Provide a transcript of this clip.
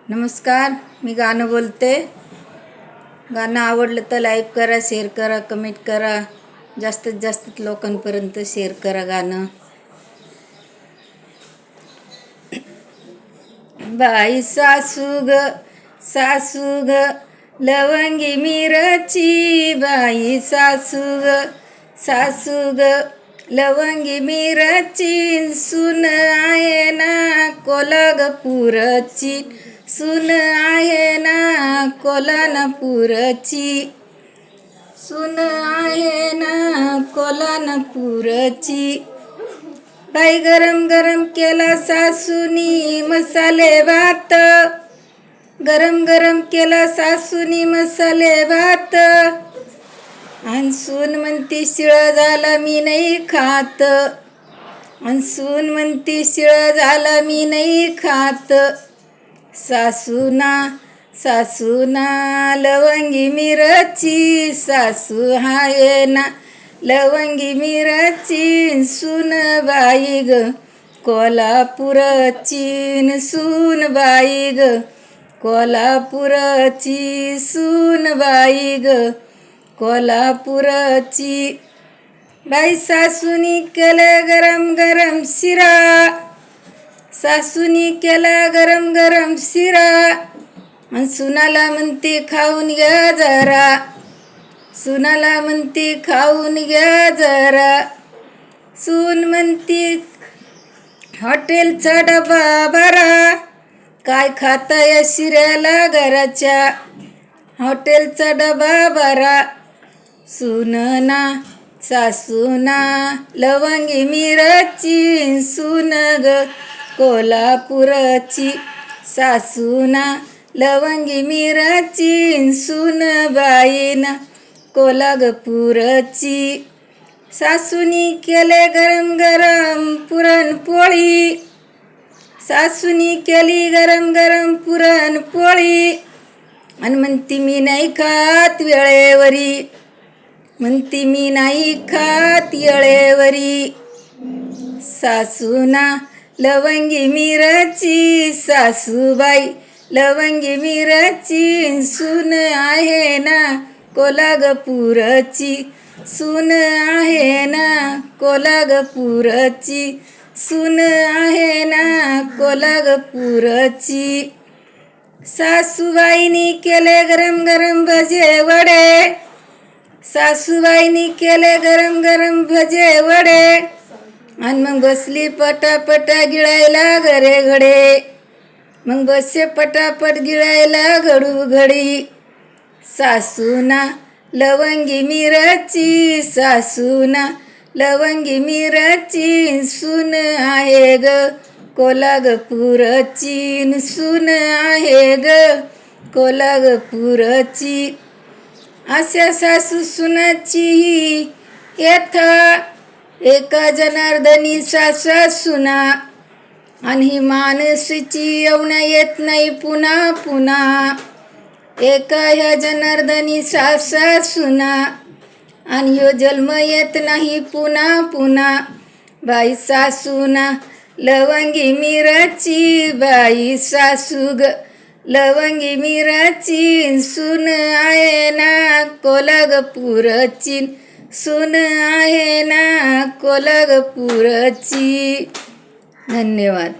नमस्कार, मी गाणं बोलते. गाणं आवडलं तर लाईक करा, शेअर करा, कमेंट करा. जास्तीत जास्त लोकांपर्यंत शेअर करा गाणं. बाई सासू ग लवंगी मिरची. बाई सासू ग लवंगी मिरची. सून आहे ना कोल्हापूरची. सून आहे ना कोल्हापूरची. सून आहे ना कोल्हापूरची. बाई गरम गरम केला सासूनी मसाले भात. गरम गरम केला सासूनी मसाले भात. आणि सून म्हणती शिळा झाला मी नाही खात. आणि सून म्हणती शिळा झाला मी नाही खात. सासूना लवंगी मिरची. सासू हाय ना लवंगी मिरची. सून बाई ग कोल्हापूरची. सून बाई ग कोल्हापूरची. सून बाई ग कोल्हापूरची. बाई सासूनी केले गरम गरम शिरा. सासूनी केला गरम गरम शिरा. आणि सुनाला म्हणते खाऊन घ्या जरा. सुनाला म्हणते खाऊन घ्या जरा. सून म्हणती हॉटेलचा डबा भरा. काय खाता या शिऱ्याला घराच्या. हॉटेलचा डबा भरा. सूनना सासूना लवंगी मिरची. सून ग कोल्हापूरची. सासूना लवंगी मिरची. सून बाईना कोल्हापूरची. सासूनी केले गरम गरम पुरणपोळी. सासूनी केली गरम गरम पुरणपोळी. आणि म्हणती मी नाही खात वेळेवरी. म्हणती मी नाही खात येळेवरी. सासूना लवंगी मिरची. सासूबाई लवंगी मिरची. सून आहे ना कोल्हापूरची. सून आहे ना कोल्हापूरची. सून आहे ना कोल्हापूरची. सासूबाईनी केले गरम गरम भजे वडे. सासूबाईनी केले गरम गरम भजे वडे. आणि मग बसली पटापटा गिळायला घरे घडे. मग बसे पटापट गिळायला घडू घडी. सासूना लवंगी मिरची. सासूना लवंगी मिरची. सून आहे ग कोल्हापूरची. सून आहे ग कोल्हापूरची. अशा सासू सुनाची येथा. एका जनार्दनी सासा सुना. आणि ही माणसाची येवण्या येत नाही पुन्हा पुन्हा. एका ह्या जनार्दनी सासा सुना. आणि ह्यो जन्म येत नाही पुन्हा पुन्हा. बाई सासूना लवंगी मिरची. बाई सासू ग लवंगी मिरची. सून आहे ना कोल्हापूरची. सून आहे ना कोल्हापूरची. धन्यवाद.